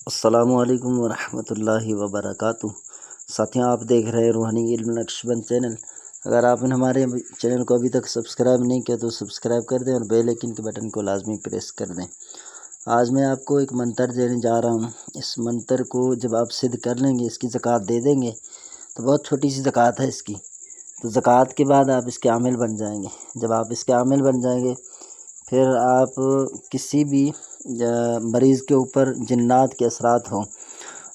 السلام علیکم ورحمۃ اللہ وبرکاتہ۔ ساتھیوں، آپ دیکھ رہے ہیں روحانی علم نقشبند چینل۔ اگر آپ نے ہمارے چینل کو ابھی تک سبسکرائب نہیں کیا تو سبسکرائب کر دیں اور بیل آئیکن کے بٹن کو لازمی پریس کر دیں۔ آج میں آپ کو ایک منتر دینے جا رہا ہوں۔ اس منتر کو جب آپ سدھ کر لیں گے، اس کی زکوٰۃ دے دیں گے تو بہت چھوٹی سی زکوٰۃ ہے اس کی، تو زکوٰۃ کے بعد آپ اس کے عامل بن جائیں گے۔ جب آپ اس کے عامل بن جائیں گے، پھر آپ کسی بھی مریض کے اوپر جنات کے اثرات ہوں،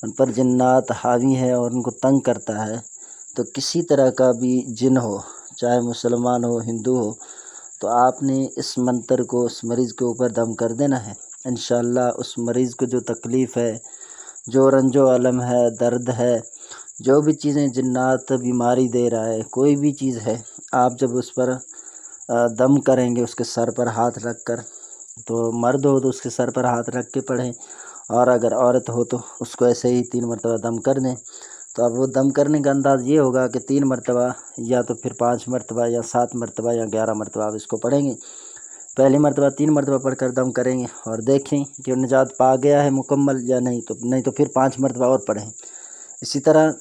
ان پر جنات حاوی ہے اور ان کو تنگ کرتا ہے، تو کسی طرح کا بھی جن ہو، چاہے مسلمان ہو ہندو ہو، تو آپ نے اس منتر کو اس مریض کے اوپر دم کر دینا ہے۔ انشاءاللہ اس مریض کو جو تکلیف ہے، جو رنج و الم ہے، درد ہے، جو بھی چیزیں جنات بیماری دے رہا ہے، کوئی بھی چیز ہے، آپ جب اس پر دم کریں گے، اس کے سر پر ہاتھ رکھ کر، تو مرد ہو تو اس کے سر پر ہاتھ رکھ کے پڑھیں، اور اگر عورت ہو تو اس کو ایسے ہی 3 مرتبہ دم کر دیں۔ تو اب وہ دم کرنے کا انداز یہ ہوگا کہ 3 مرتبہ یا تو پھر 5 مرتبہ یا 7 مرتبہ یا 11 مرتبہ آپ اس کو پڑھیں گے۔ پہلی مرتبہ 3 مرتبہ پڑھ کر دم کریں گے اور دیکھیں کہ نجات پا گیا ہے مکمل یا نہیں تو پھر 5 مرتبہ اور پڑھیں۔ اسی طرح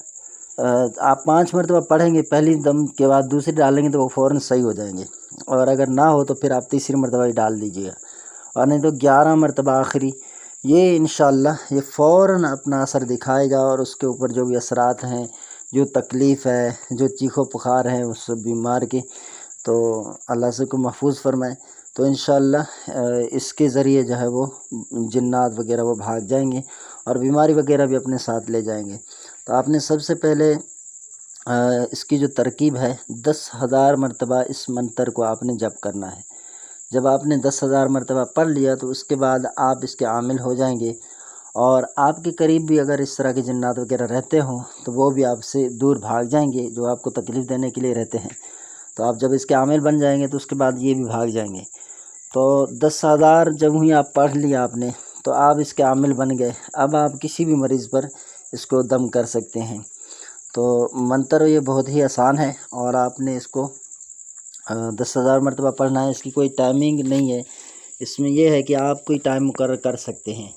آپ 5 مرتبہ پڑھیں گے، پہلی دم کے بعد دوسری ڈالیں گے تو وہ فوراً صحیح ہو جائیں گے، اور اگر نہ ہو تو پھر آپ تیسری مرتبہ ہی ڈال دیجیے گا، اور نہیں تو 11 مرتبہ آخری، یہ انشاءاللہ یہ فوراً اپنا اثر دکھائے گا، اور اس کے اوپر جو بھی اثرات ہیں، جو تکلیف ہے، جو چیخ و پکار ہے اس بیمار کے، تو اللہ سے کو محفوظ فرمائے۔ تو انشاءاللہ اس کے ذریعے جو ہے وہ جنات وغیرہ وہ بھاگ جائیں گے، اور بیماری وغیرہ بھی اپنے ساتھ لے جائیں گے۔ تو آپ نے سب سے پہلے اس کی جو ترکیب ہے، 10,000 مرتبہ اس منتر کو آپ نے جپ کرنا ہے۔ جب آپ نے 10,000 مرتبہ پڑھ لیا تو اس کے بعد آپ اس کے عامل ہو جائیں گے، اور آپ کے قریب بھی اگر اس طرح کے جنات وغیرہ رہتے ہوں تو وہ بھی آپ سے دور بھاگ جائیں گے، جو آپ کو تکلیف دینے کے لیے رہتے ہیں۔ تو آپ جب اس کے عامل بن جائیں گے تو اس کے بعد یہ بھی بھاگ جائیں گے۔ تو 10,000 جب ہوئی آپ پڑھ لیا آپ نے، تو آپ اس کے عامل بن گئے۔ اب آپ کسی بھی مریض پر اس کو دم کر سکتے ہیں۔ تو منتر یہ بہت ہی آسان ہے، اور آپ نے اس کو 10,000 مرتبہ پڑھنا ہے۔ اس کی کوئی ٹائمنگ نہیں ہے، اس میں یہ ہے کہ آپ کوئی ٹائم مقرر کر سکتے ہیں۔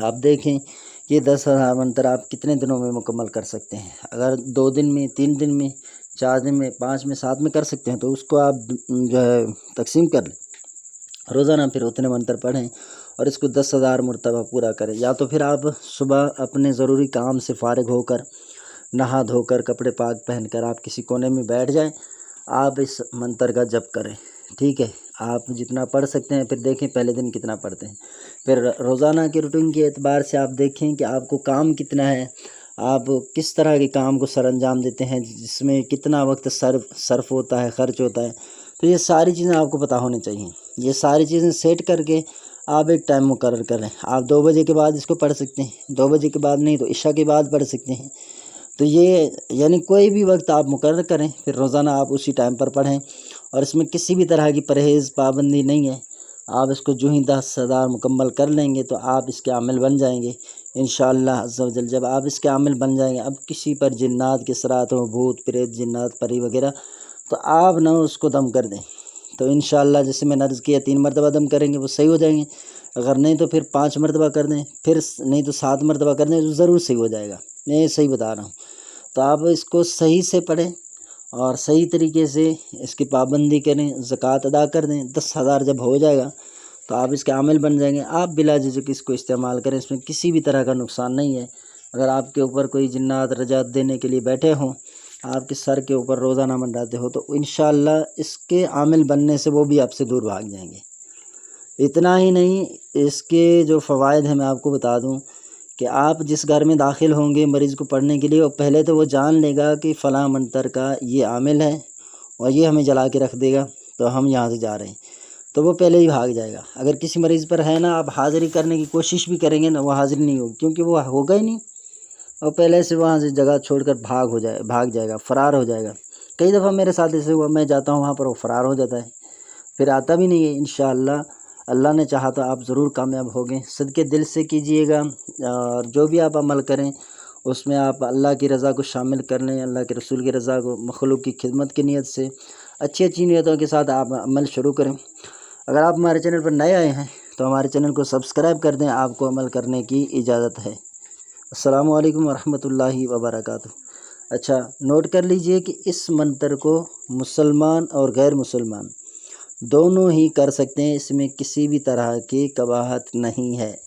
آپ دیکھیں یہ 10,000 منتر آپ کتنے دنوں میں مکمل کر سکتے ہیں۔ اگر 2 دن میں، 3 دن میں، 4 دن میں، 5 میں، 7 میں کر سکتے ہیں تو اس کو آپ جو ہے تقسیم کر لیں، روزانہ پھر اتنے منتر پڑھیں اور اس کو 10,000 مرتبہ پورا کریں۔ یا تو پھر آپ صبح اپنے ضروری کام سے فارغ ہو کر، نہا دھو کر، کپڑے پاک پہن کر آپ کسی کونے میں بیٹھ جائیں، آپ اس منتر کا جپ کریں، ٹھیک ہے؟ آپ جتنا پڑھ سکتے ہیں، پھر دیکھیں پہلے دن کتنا پڑھتے ہیں، پھر روزانہ کے روٹین کے اعتبار سے آپ دیکھیں کہ آپ کو کام کتنا ہے، آپ کس طرح کے کام کو سر انجام دیتے ہیں، جس میں کتنا وقت صرف ہوتا ہے، خرچ ہوتا ہے، تو یہ ساری چیزیں آپ کو پتہ ہونی چاہیے۔ یہ ساری چیزیں سیٹ کر کے آپ ایک ٹائم مقرر کریں۔ آپ 2 بجے کے بعد اس کو پڑھ سکتے ہیں، 2 بجے کے بعد نہیں تو عشاء کے بعد پڑھ سکتے ہیں۔ تو یہ یعنی کوئی بھی وقت آپ مقرر کریں، پھر روزانہ آپ اسی ٹائم پر پڑھیں، اور اس میں کسی بھی طرح کی پرہیز پابندی نہیں ہے۔ آپ اس کو جو ہی 10,000 مکمل کر لیں گے تو آپ اس کے عامل بن جائیں گے انشاءاللہ عز و جل۔ جب آپ اس کے عامل بن جائیں گے، اب کسی پر جنات کے اثرات ہوں، بھوت پریت، جنات پری وغیرہ، تو آپ نہ اس کو دم کر دیں، تو انشاءاللہ جیسے میں نے عرض کیا 3 مرتبہ دم کریں گے وہ صحیح ہو جائیں گے، اگر نہیں تو پھر 5 مرتبہ کر دیں، پھر نہیں تو 7 مرتبہ کر دیں، تو ضرور صحیح ہو جائے گا۔ میں صحیح بتا رہا ہوں۔ تو آپ اس کو صحیح سے پڑھیں اور صحیح طریقے سے اس کی پابندی کریں، زکوٰۃ ادا کر دیں۔ 10,000 جب ہو جائے گا تو آپ اس کے عامل بن جائیں گے۔ آپ بلا جھجک اس کو استعمال کریں، اس میں کسی بھی طرح کا نقصان نہیں ہے۔ اگر آپ کے اوپر کوئی جنات رجعت دینے کے لیے بیٹھے ہوں، آپ کے سر کے اوپر روزانہ منڈاتے ہو، تو انشاءاللہ اس کے عامل بننے سے وہ بھی آپ سے دور بھاگ جائیں گے۔ اتنا ہی نہیں، اس کے جو فوائد ہیں میں آپ کو بتا دوں کہ آپ جس گھر میں داخل ہوں گے مریض کو پڑھنے کے لیے، اور پہلے تو وہ جان لے گا کہ فلاں منتر کا یہ عامل ہے اور یہ ہمیں جلا کے رکھ دے گا، تو ہم یہاں سے جا رہے ہیں، تو وہ پہلے ہی بھاگ جائے گا۔ اگر کسی مریض پر ہے نا، آپ حاضری کرنے کی کوشش بھی کریں گے نا، وہ حاضری نہیں ہوگی، کیونکہ وہ ہوگا ہی نہیں، اور پہلے سے وہاں سے جگہ چھوڑ کر بھاگ جائے گا، فرار ہو جائے گا۔ کئی دفعہ میرے ساتھ ایسے ہوا، میں جاتا ہوں وہاں پر وہ فرار ہو جاتا ہے، پھر آتا بھی نہیں ہے۔ انشاءاللہ اللہ نے چاہا تو آپ ضرور کامیاب ہوگے۔ صدقے دل سے کیجئے گا، اور جو بھی آپ عمل کریں اس میں آپ اللہ کی رضا کو شامل کر لیں، اللہ کے رسول کی رضا کو، مخلوق کی خدمت کی نیت سے، اچھی نیتوں کے ساتھ آپ عمل شروع کریں۔ اگر آپ ہمارے چینل پر نئے آئے ہیں تو ہمارے چینل کو سبسکرائب کر دیں، آپ کو عمل کرنے کی اجازت ہے۔ السلام علیکم ورحمۃ اللہ وبرکاتہ۔ اچھا نوٹ کر لیجئے کہ اس منتر کو مسلمان اور غیر مسلمان دونوں ہی کر سکتے ہیں، اس میں کسی بھی طرح کی قباحت نہیں ہے۔